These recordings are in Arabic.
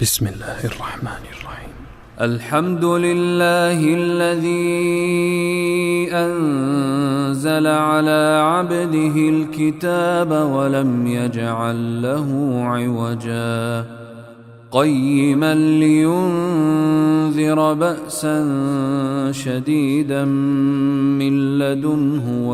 بسم الله الرحمن الرحيم. الحمد لله الذي أنزل على عبده الكتاب ولم يجعل له عوجا قيما لينذر بأسا شديدا من لدنه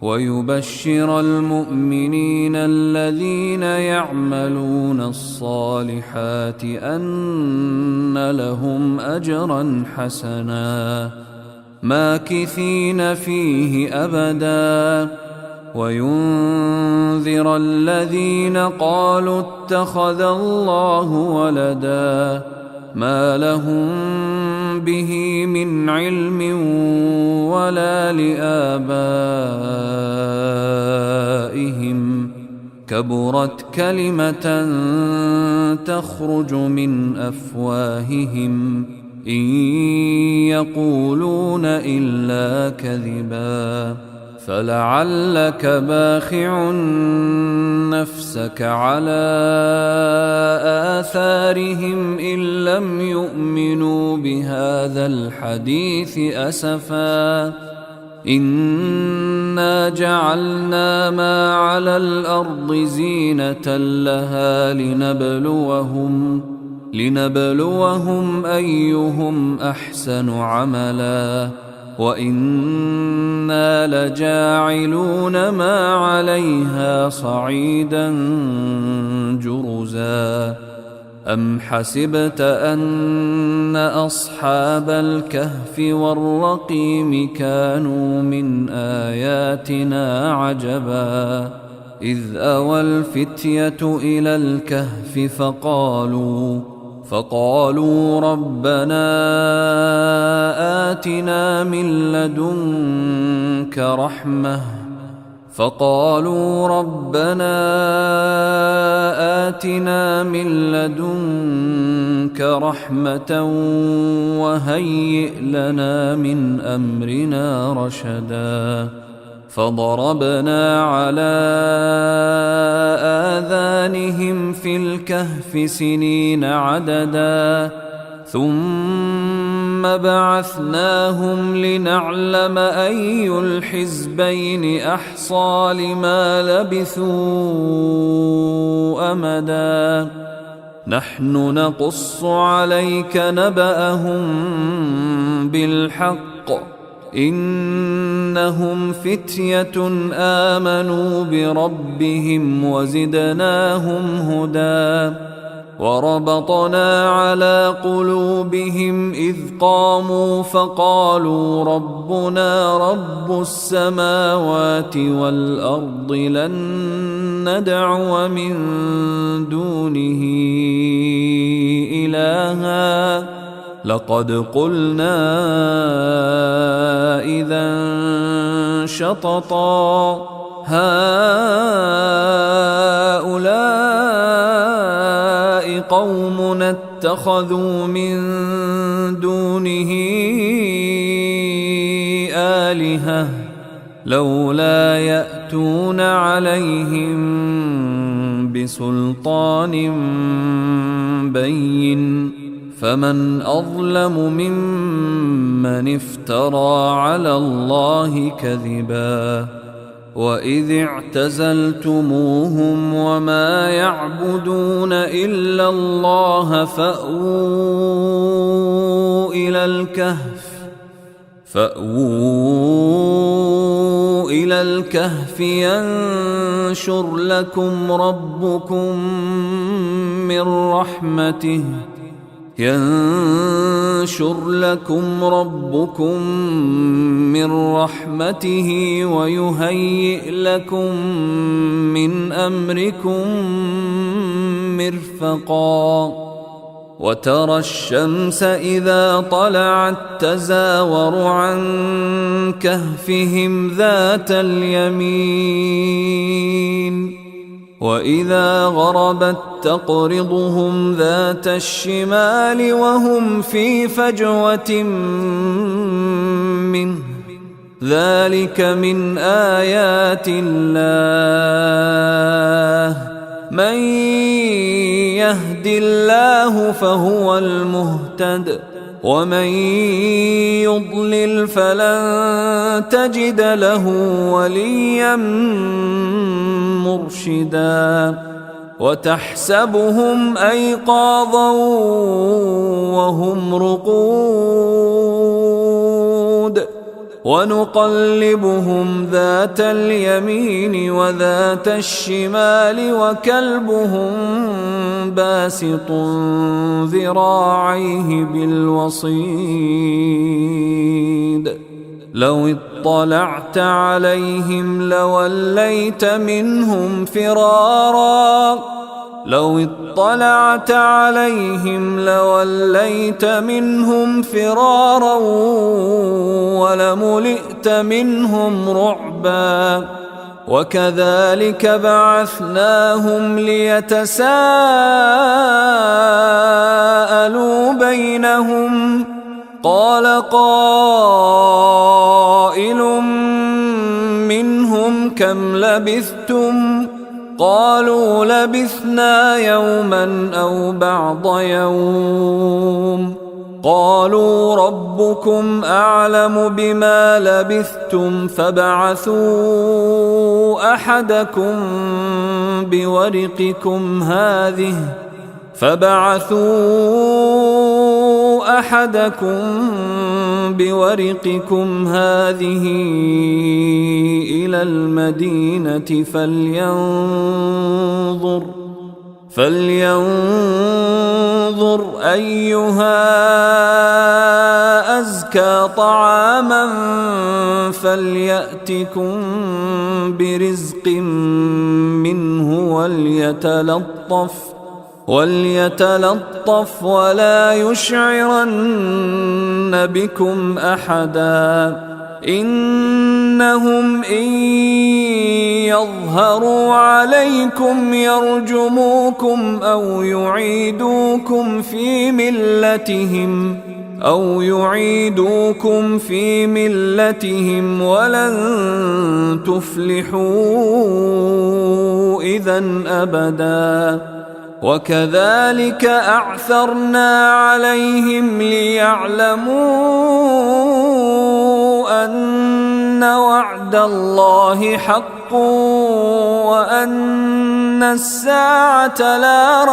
ويبشر المؤمنين الذين يعملون الصالحات أن لهم أجرا حسنا ماكثين فيه أبدا وينذر الذين قالوا اتخذ الله ولدا ما لهم به من علم ولا لآبائهم كبرت كلمة تخرج من أفواههم إن يقولون إلا كذبا فلعلك باخع نفسك على آثارهم إن لم يؤمنوا بهذا الحديث أسفا إنا جعلنا ما على الأرض زينة لها لنبلوهم أيهم أحسن عملا وإنا لجاعلون ما عليها صعيدا جرزا أم حسبت أن أصحاب الكهف والرقيم كانوا من آياتنا عجبا إذ أوى الفتية إلى الكهف فقالوا ربنا آتنا من لدنك رحمة وهيئ لنا من أمرنا رشدا فضربنا على آذانهم في الكهف سنين عددا ثم بعثناهم لنعلم أي الحزبين أحصى لما لبثوا أمدا نحن نقص عليك نبأهم بالحق إنهم فتية آمنوا بربهم وزدناهم هدى وربطنا على قلوبهم إذ قاموا فقالوا ربنا رب السماوات والأرض لن ندعو من دونه إلها لقد قلنا إذا شططا هؤلاء قومنا اتخذوا من دونه آلهة لولا يأتون عليهم بسلطان بين فمن أظلم ممن افترى على الله كذبا وإذ اعتزلتموهم وما يعبدون إلا الله فأووا إلى الكهف ينشر لكم ربكم من رحمته ويهيئ لكم من أمركم مرفقا وترى الشمس إذا طلعت تزاور عن كهفهم ذات اليمين وإذا غربت تقرضهم ذات الشمال وهم في فجوة منه ذلك من آيات الله من يهد الله فهو المهتد ومن يضلل فلن تجد له وليا مرشدا وتحسبهم أيقاظا وهم رقود ونقلبهم ذات اليمين وذات الشمال وكلبهم باسط ذراعيه بالوصيد لو اطلعت عليهم لوليت منهم فرارا ولملئت منهم رعبا وكذلك بعثناهم ليتساءلوا بينهم قال قائل منهم كم لبثتم قالوا لبثنا يوما أو بعض يوم قالوا ربكم أعلم بما لبثتم فابعثوا أحدكم بورقكم هذه إلى المدينة فلينظر أيها أزكى طعاما فليأتكم برزق منه وليتلطف ولا يشعرن بكم أحدا إنهم إن يظهروا عليكم يرجموكم أو يعيدوكم في ملتهم ولن تفلحوا إذن أبدا وكذلك أعثرنا عليهم ليعلموا أن وعد الله حق وأن الساعة لا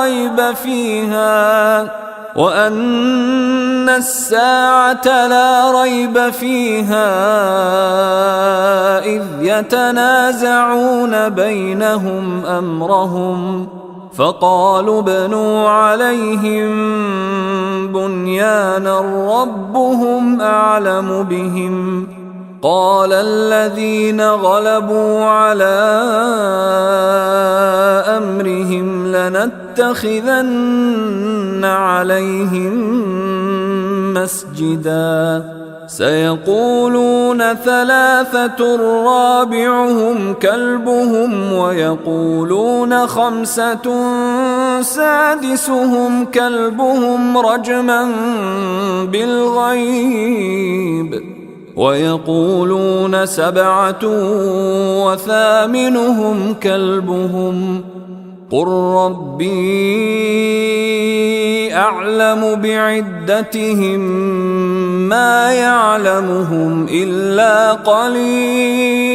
ريب فيها إذ يتنازعون بينهم أمرهم فقالوا ابنوا عليهم بنيانا ربهم أعلم بهم قال الذين غلبوا على أمرهم لنتخذن عليهم مسجدا سيقولون 3 رابعهم كلبهم ويقولون 5 سادسهم كلبهم رجما بالغيب ويقولون 7 وثامنهم كلبهم قل ربي أعلم بعدتهم ما يعلمهم إلا قليل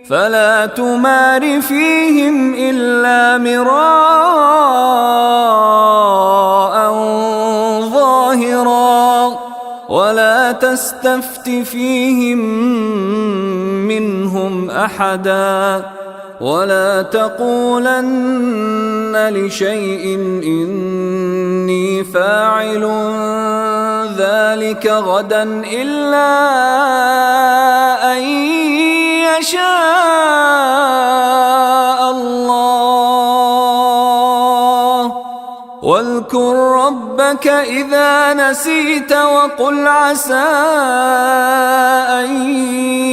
فلا تمار فيهم إلا مراء ظاهرا ولا تستفت فيهم منهم أحدا ولا تقولن لشيء إني فاعل ذلك غدا إلا أن يشاء الله واذكر ربك إذا نسيت وقل عسى أن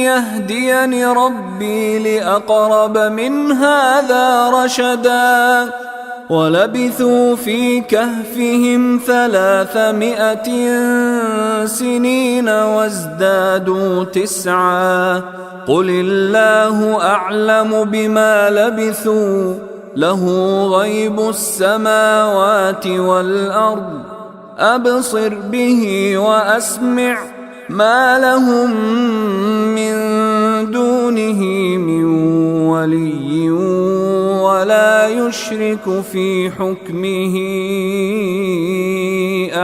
يهديني ربي لأقرب من هذا رشدا ولبثوا في كهفهم 300 سنين وازدادوا 9 قل الله أعلم بما لبثوا له غيب السماوات والأرض أبصر به وأسمع ما لهم من دونه من ولي ولا يشرك في حكمه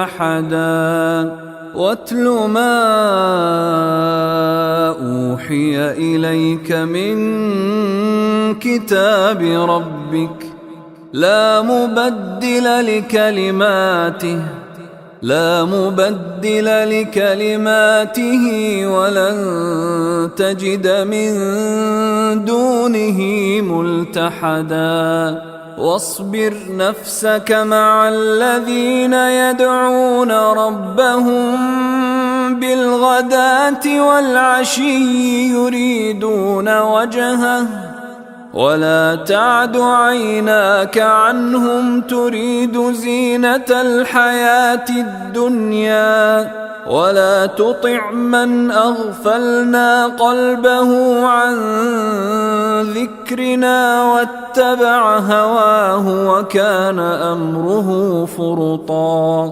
أحدا واتل ما أوحي إليك من كتاب ربك لا مبدل لكلماته ولن تجد من دونه ملتحدا واصبر نفسك مع الذين يدعون ربهم بالغداة والعشي يريدون وجهه ولا تعد عيناك عنهم تريد زينة الحياة الدنيا ولا تطع من أغفلنا قلبه عن ذكرنا واتبع هواه وكان أمره فرطا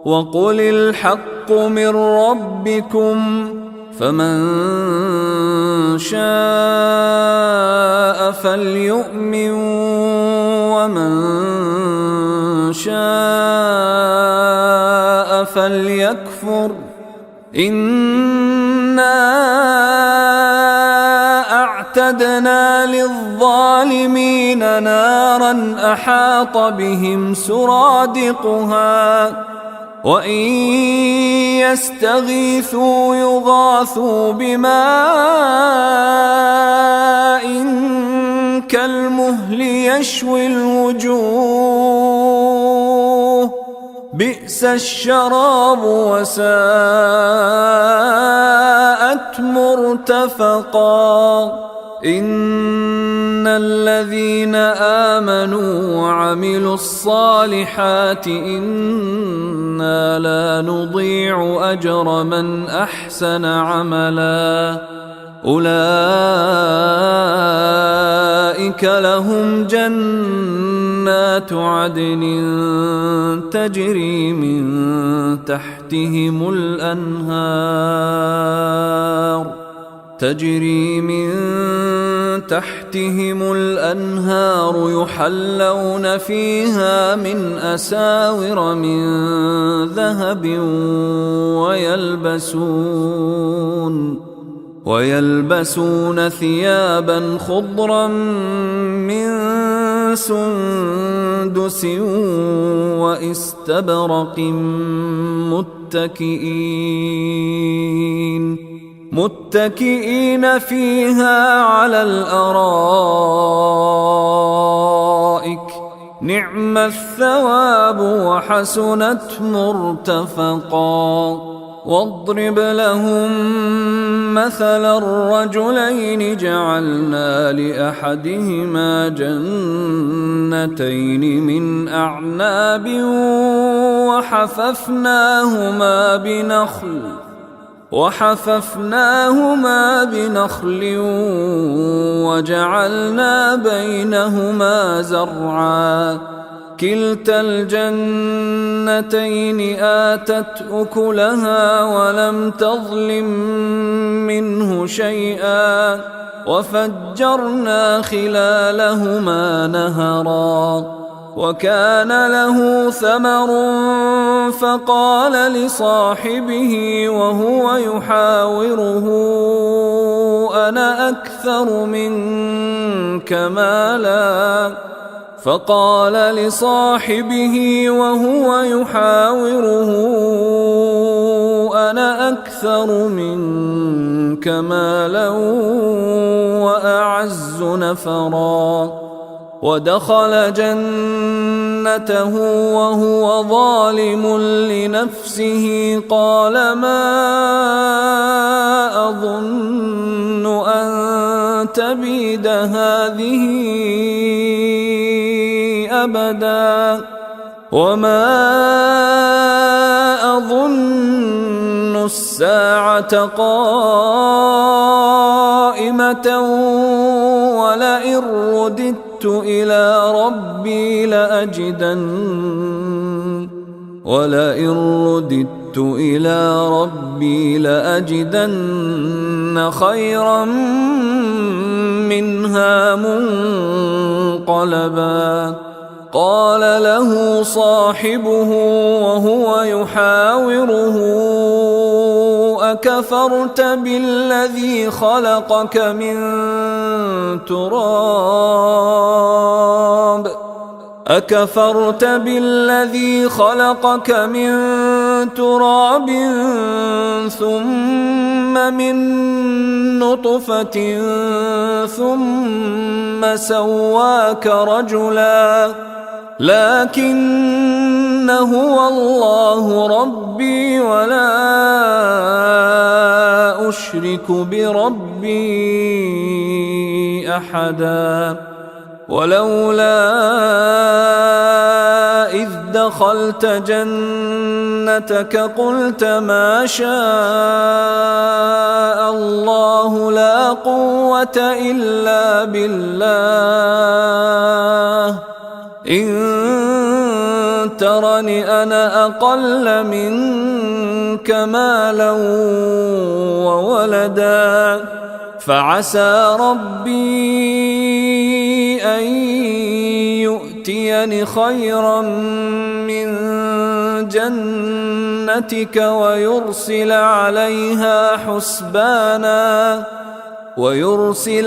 وقل الحق من ربكم فمن شاء فليؤمن ومن شاء فليكفر إنا أعتدنا للظالمين نارا أحاط بهم سرادقها وإن يستغيثوا يغاثوا بماء كالمهل يشوي الوجوه بئس الشراب وساءت مرتفقا إن الذين آمنوا وعملوا الصالحات إنا لا نضيع أجر من أحسن عملا أولئك لهم جنات عدن تجري من تحتهم الأنهار يحلون فيها من أساور من ذهب ويلبسون ثيابا خضرا من سندس واستبرق متكئين فيها على الأرائك نعم الثواب وحسنت مرتفقا واضرب لهم مثل الرجلين جعلنا لأحدهما جنتين من أعناب وحففناهما بنخل وجعلنا بينهما زرعا كلتا الجنتين آتت أكلها ولم تظلم منه شيئا وفجرنا خلالهما نهرا وكان له ثمر فقال لصاحبه وهو يحاوره أنا أكثر منك مالا وأعز نفرا ودخل جنته وهو ظالم لنفسه قال ما أظن أن تبيد هذه أبدا وما أظن الساعة قائمة ولئن رددت إلى ربي لأجدن خيرا منها منقلبا. قال له صاحبه وهو يحاوره أكفرت بالذي خلقك من تراب ثم من نطفة ثم سواك رجلا لكن هو الله ربي ولا أشرك بربي أحدا. ولولا إذ دخلت جنتك قلت ما شاء الله لا قوة إلا بالله إن ترني أنا أقل منك مالا وولدا فعسى ربي أن يؤتيني خيرا من جنتك ويرسل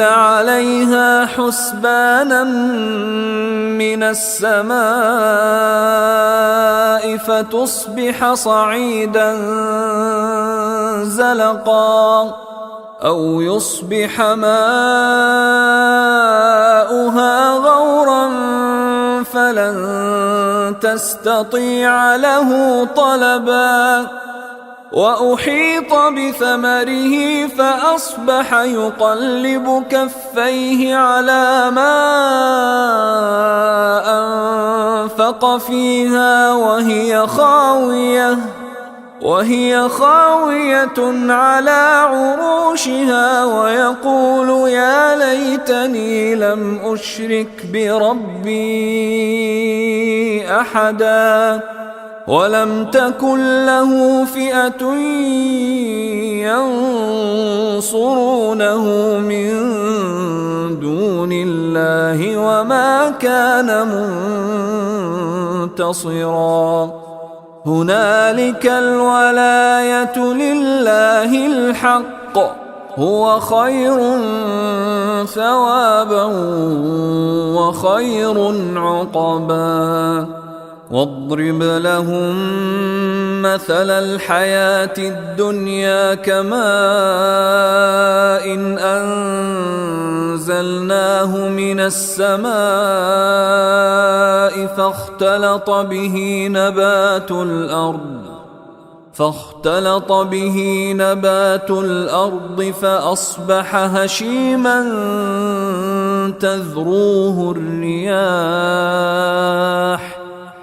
عليها حسبانا من السماء فتصبح صعيدا زلقا أو يصبح ماؤها غورا فلن تستطيع له طلبا. وأحيط بثمره فأصبح يقلب كفيه على ما أنفق فيها وهي خاوية على عروشها ويقول يا ليتني لم أشرك بربي أحدا. ولم تكن له فئة ينصرونه من دون الله وما كان منتصرا. هنالك الولاية لله الحق هو خير ثوابا وخير عقبا. واضرب لهم مثل الحياة الدنيا كماء إن أنزلناه من السماء فاختلط به نبات الأرض فأصبح هشيما تذروه الرياح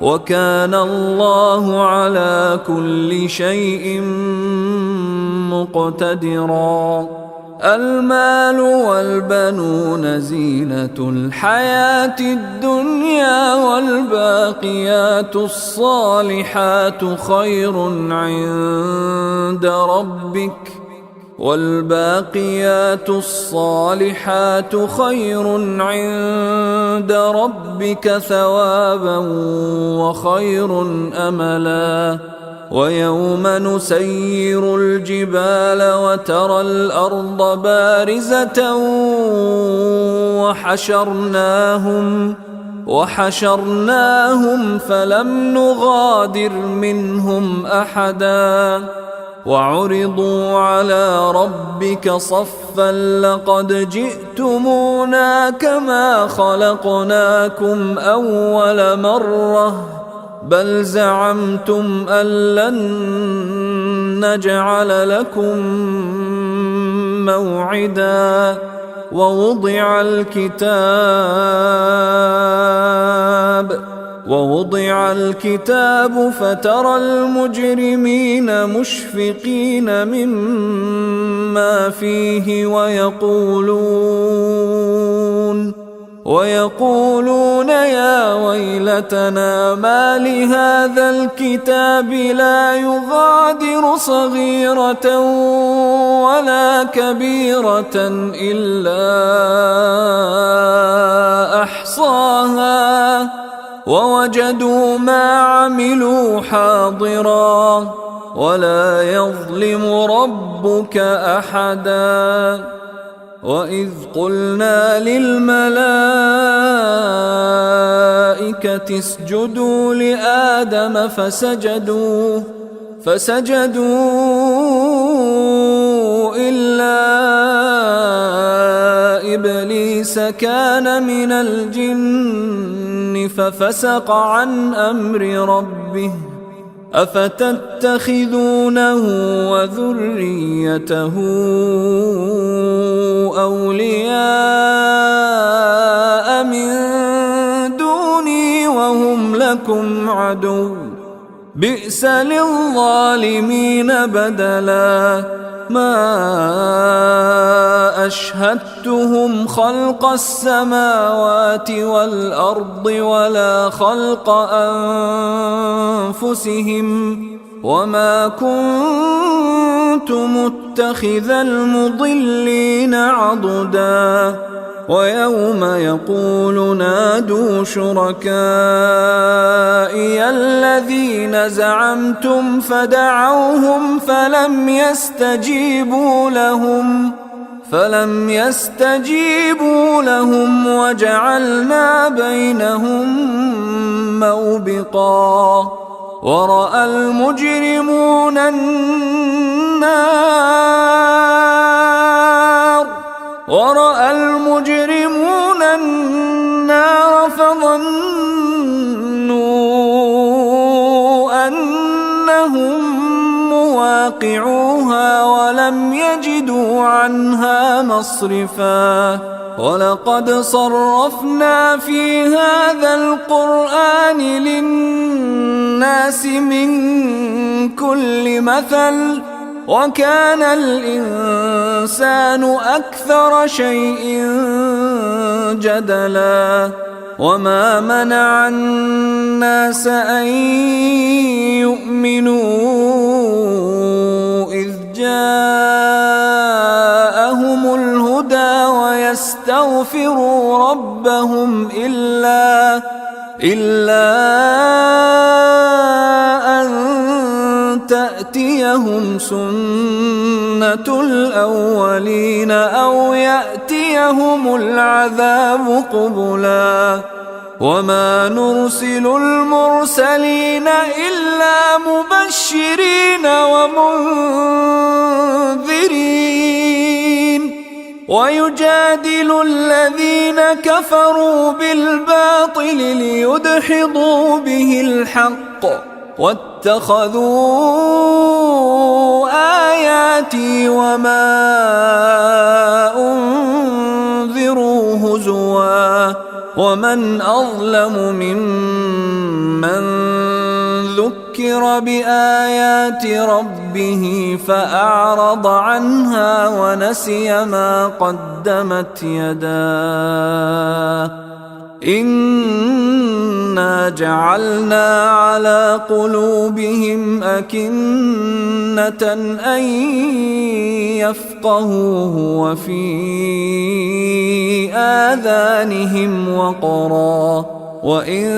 وكان الله على كل شيء مقتدرا. المال والبنون زينة الحياة الدنيا والباقيات الصالحات خير عند ربك ثوابا وخير أملا. ويوم نسير الجبال وترى الأرض بارزة وحشرناهم فلم نغادر منهم أحدا. وعرضوا على ربك صفا لقد جئتمونا كما خلقناكم أول مرة بل زعمتم أن لن نجعل لكم موعدا. ووضع الكتاب فترى المجرمين مشفقين مما فيه ويقولون يا ويلتنا ما لهذا الكتاب لا يغادر صغيرة ولا كبيرة إلا أحصاها ووجدوا ما عملوا حاضرا ولا يظلم ربك أحدا. وإذ قلنا للملائكة اسجدوا لآدم فسجدوا إلا إبليس كان من الجن ففسق عن أمر ربه أفتتخذونه وذريته أولياء من دوني وهم لكم عدو بئس للظالمين بدلا. ما أشهدتهم خلق السماوات والأرض ولا خلق أنفسهم وما كنت متخذ المضلين عضدا. ويوم يقول نادوا شركائي الذين زعمتم فدعوهم فلم يستجيبوا لهم وجعلنا بينهم موبقا. ورأى المجرمون النار فظنوا أنهم مواقعوها ولم يجدوا عنها مصرفا. ولقد صرفنا في هذا القرآن للناس من كل مثل وكان الإنسان أكثر شيء جدلا. وما منع الناس أن يؤمنوا إذ جاءهم الهدى ويستغفروا ربهم إلا أن تأتيهم سنة الأولين أو يأتيهم العذاب قبلا. وما نرسل المرسلين إلا مبشرين ومنذرين ويجادل الذين كفروا بالباطل ليدحضوا به الحق واتخذوا آياتي وما أنذروا هزوا. ومن أظلم ممن ذكر بآيات ربه فأعرض عنها ونسي ما قدمت يداه. إنا جعلنا على قلوبهم أكنة أن يفقهوه وفي آذانهم وقرا وإن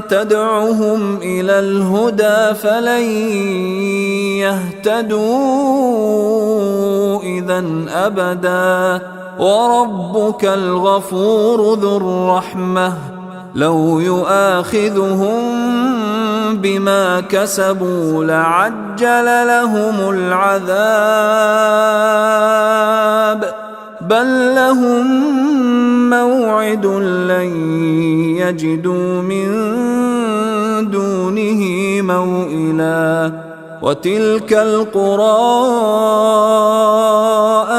تدعهم إلى الهدى فلن يهتدوا إذن أبدا. وربك الغفور ذو الرحمة لو يؤاخذهم بما كسبوا لعجل لهم العذاب بل لهم موعد لن يجدوا من دونه موئلا. وتلك القرى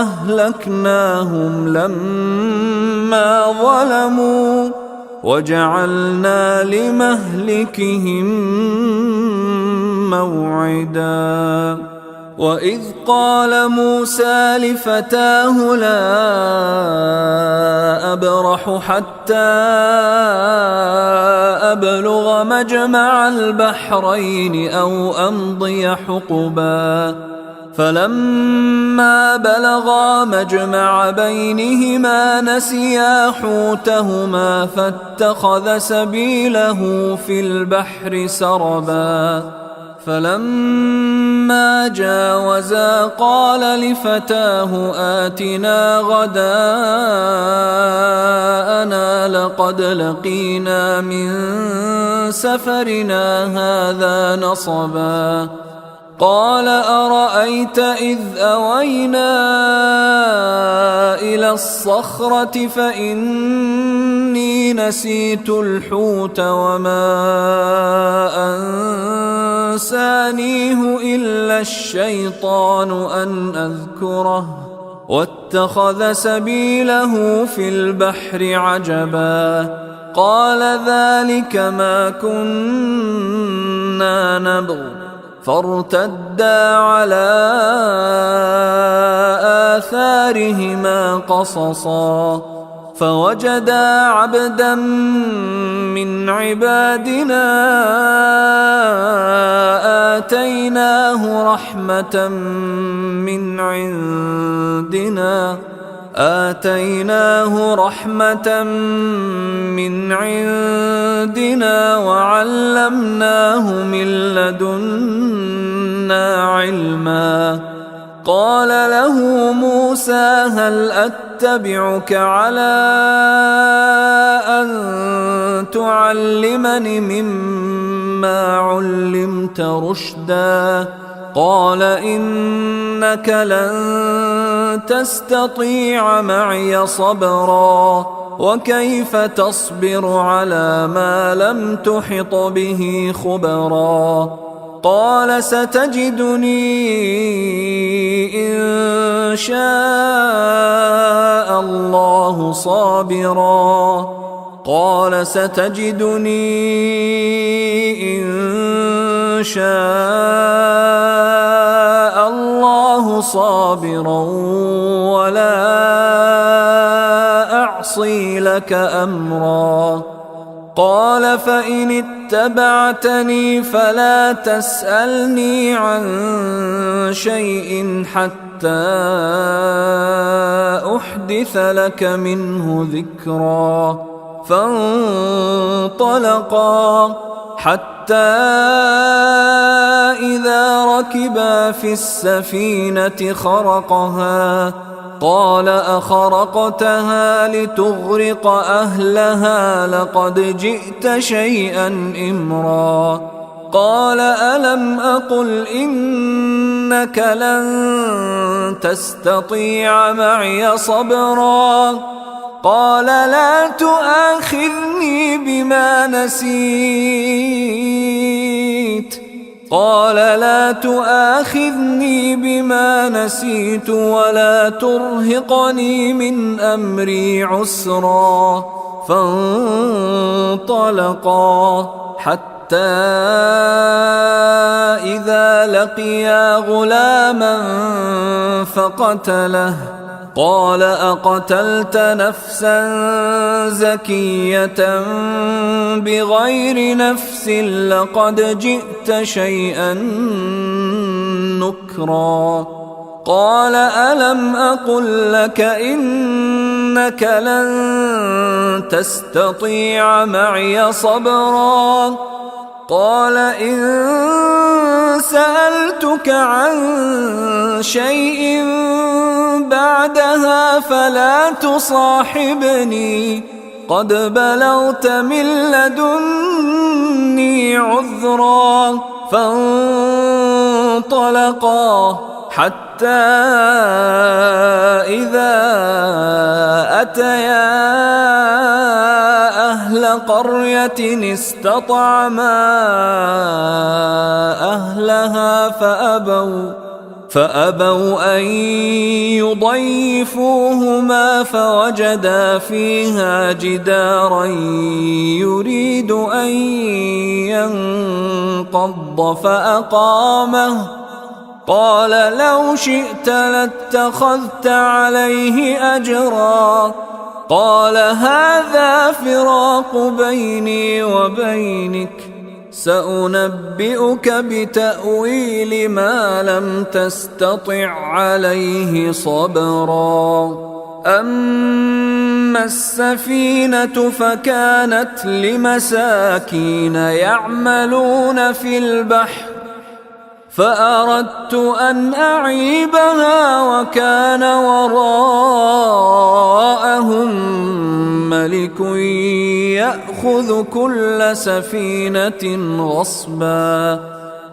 أهلكناهم لما ظلموا وجعلنا لمهلكهم موعدا وإذ قال موسى لفتاه لا أبرح حتى أبلغ مجمع البحرين أو أمضي حقبا فلما بلغا مجمع بينهما نسيا حوتهما فاتخذ سبيله في البحر سربا فلما جاوزا قال لفتاه آتنا غداءنا لقد لقينا من سفرنا هذا نصبا قال أرأيت إذ أوينا إلى الصخرة فإني نسيت الحوت وما أنسانيه إلا الشيطان أن أذكره واتخذ سبيله في البحر عجبا قال ذلك ما كنا نبغ فارتدا على آثارهما قصصا فوجدا عبدا من عبادنا آتيناه رحمة من عندنا وعلمناه من لدنا علما قال له موسى هل أتبعك على أن تعلمني مما علمت رشدا قال إنك لن تستطيع معي صبرا وكيف تصبر على ما لم تحط به خبرا قال ستجدني إن شاء الله صابرا قال ستجدني إن شاء الله صابرا ولا أعصي لك أمرا قال فإن اتبعتني فلا تسألني عن شيء حتى أحدث لك منه ذكرا فانطلقا حتى إذا ركبا في السفينة خرقها قال أخرقتها لتغرق أهلها لقد جئت شيئا إمرا قال ألم أقل إنك لن تستطيع معي صبرا قال لا تؤاخذني بما نسيت ولا ترهقني من أمري عسرا فانطلقا حتى إذا لقيا غلاما فقتله قال أقتلت نفسا زكية بغير نفس لقد جئت شيئا نكرا قال ألم أقل لك إنك لن تستطيع معي صبرا قال إن سألتك عن شيء بعدها فلا تصاحبني قد بلغت من لدني عذرا فانطلقا حتى إذا أتيا أهل قرية استطعما أهلها فأبوا أن يضيفوهما فوجدا فيها جدارا يريد أن ينقض فأقامه قال لو شئت لاتخذت عليه أجرا قال هذا فراق بيني وبينك سأنبئك بتأويل ما لم تستطع عليه صبرا أما السفينة فكانت لمساكين يعملون في البحر فأردت أن أعيبها وكان وراءهم ملك يأخذ كل سفينة غصبا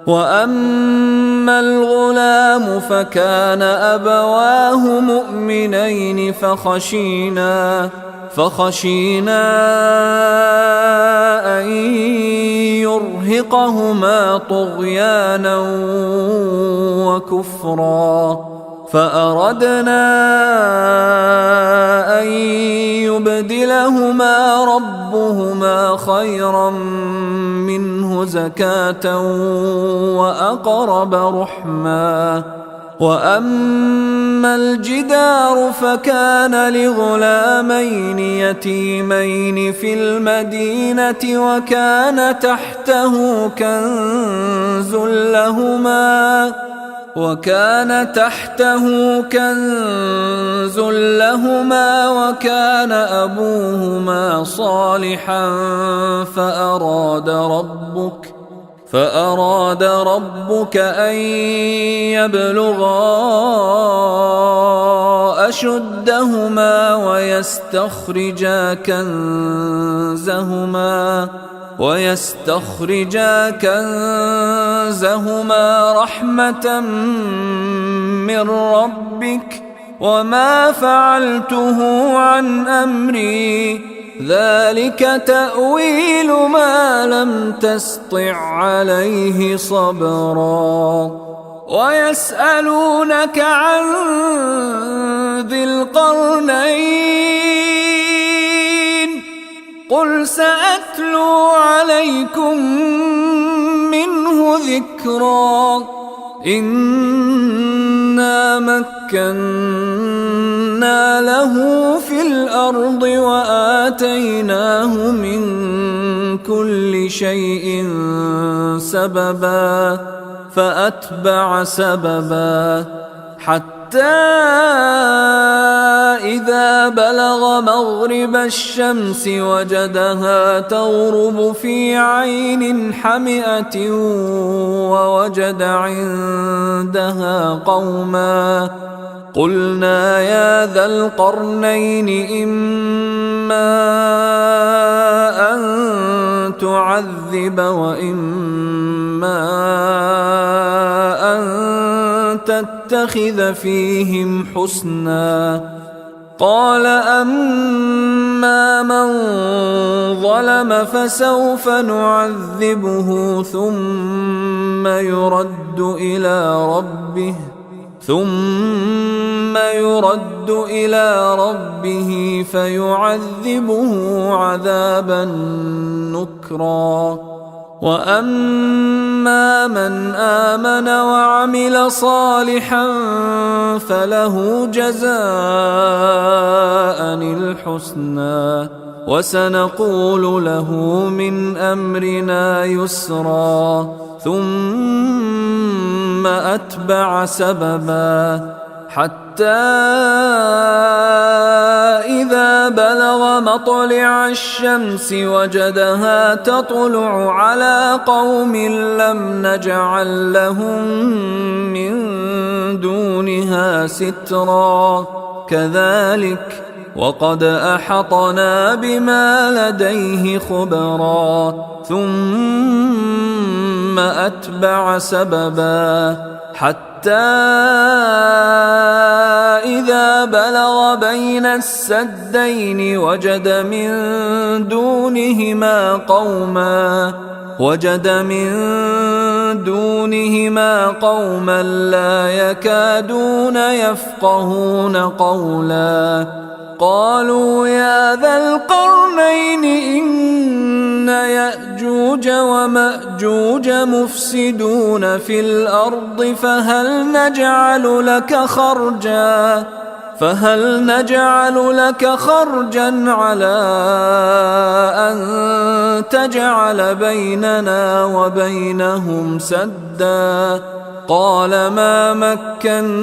وأما الغلام فكان أبواه مؤمنين فخشينا أن يرهقهما طغيانا وكفرا فأردنا أن يبدلهما ربهما خيرا منه زكاة وأقرب رحما وأما الجدار فكان لغلامين يتيمين في المدينة وكان تحته كنز لهما وكان أبوهما صالحا فأراد ربك أن يبلغا أشدهما ويستخرجا كنزهما رحمة من ربك وما فعلته عن أمري ذلك تأويل ما لم تسطع عليه صبرا ويسألونك عن ذي القرنين قل سأتلو عليكم منه ذكرا إنا مكنا له في الأرض وآتيناه من كل شيء سببا فأتبع سببا حتى إذا بلغ مغرب الشمس وجدها تغرب في عين حمئة ووجد عندها قوما قلنا يا ذا القرنين إما أن تعذب وإما أن تتخذ فيهم حسنا قال أما من ظلم فسوف نعذبه ثم يرد إلى ربه فيعذبه عذابا نكرا وأما من آمن وعمل صالحا فله جزاء الحسنى وسنقول له من أمرنا يسرا ثم أتبع سببا حتى إذا بلغ مطلع الشمس وجدها تطلع على قوم لم نجعل لهم من دونها سترا كذلك وقد أحطنا بما لديه خبرا ثم أتبع سببا حتى إذا بلغ بين السدين وجد من دونهما وجد من دونهما قوما لا يكادون يفقهون قولا قالوا يا ذا القرنين إن يأجوج ومأجوج مفسدون في الأرض فهل نجعل لك خرجا على أن تجعل بيننا وبينهم سدا قال ما مكني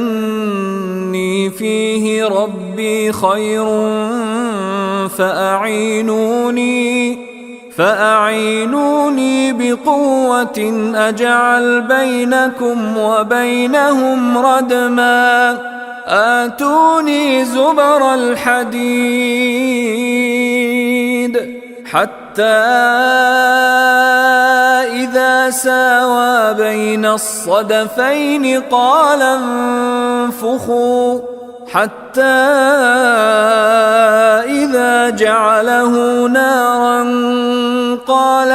فيه ربي خير فأعينوني بقوة أجعل بينكم وبينهم ردما آتوني زبر الحديد حتى إذا ساوى بين الصدفين قال انفخوا حتى إذا جعله نارا قال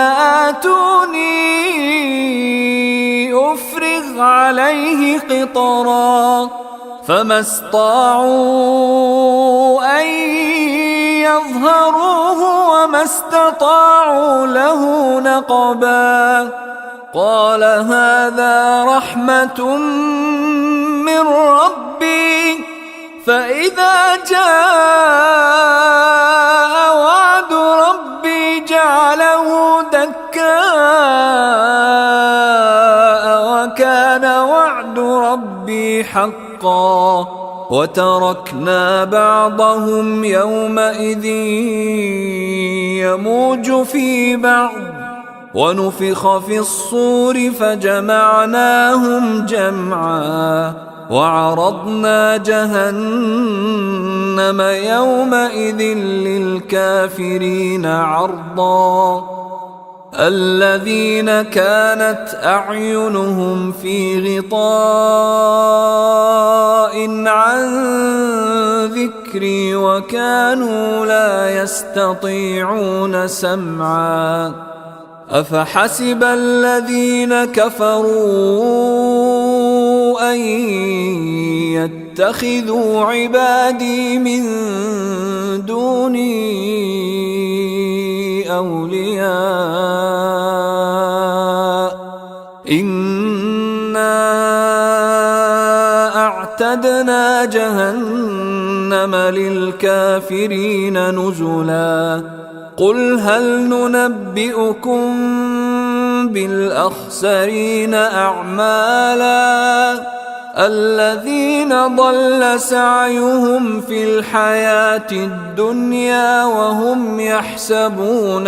آتوني أفرغ عليه قطرا فما استطاعوا أن يظهروه وما استطاعوا له نقبا قال هذا رحمة من ربي فإذا جاء وعد ربي جعله دكاء وكان وعد ربي حقا وتركنا بعضهم يومئذ يموج في بعض ونفخ في الصور فجمعناهم جمعا وعرضنا جهنم يومئذ للكافرين عرضا الذين كانت أعينهم في غطاء عن ذكري وكانوا لا يستطيعون سمعا أفحسب الذين كفروا أن يتخذوا عبادي من دوني أولياء إنا أعتدنا جهنم للكافرين نزلا قل هل ننبئكم بالأخسرين أعمالا الذين ضل سعيهم في الحياة الدنيا وهم يحسبون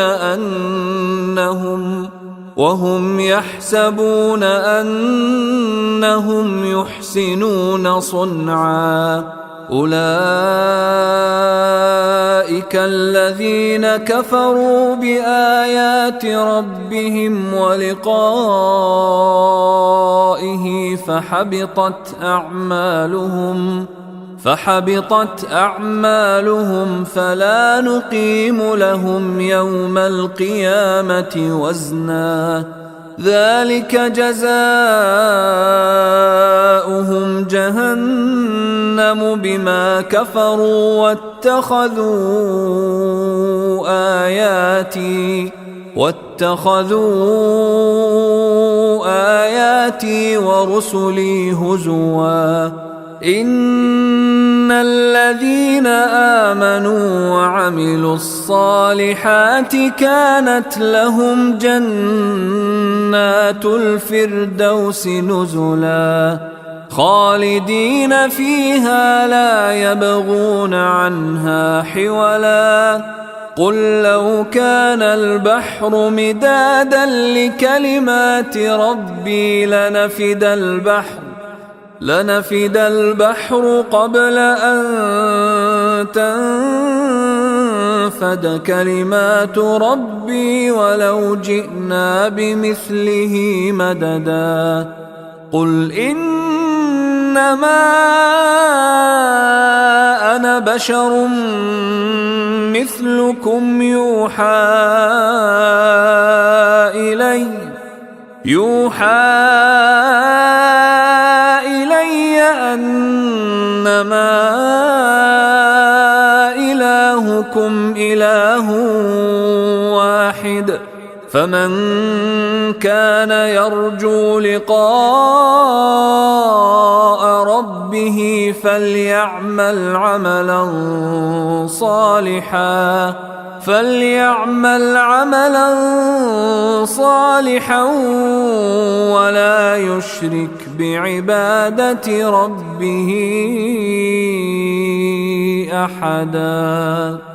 أنهم يحسنون صنعا أولئك الذين كفروا بآيات ربهم ولقائه فحبطت أعمالهم فلا نقيم لهم يوم القيامة وزنا ذلك جزاؤهم جهنم بما كفروا واتخذوا آياتي ورسلي هزوا إن الذين آمنوا وعملوا الصالحات كانت لهم جنات الفردوس نزلا خالدين فيها لا يبغون عنها حولا قل لو كان البحر مدادا لكلمات ربي لنفد البحر قبل أن تنفد كلمات ربي ولو جئنا بمثله مددا قل إنما أنا بشر مثلكم يوحى إلي أنما إلهكم إله واحد فمن كان يرجو لقاء ربه فليعمل عملا صالحا ولا يشرك بعبادة ربه أحدا.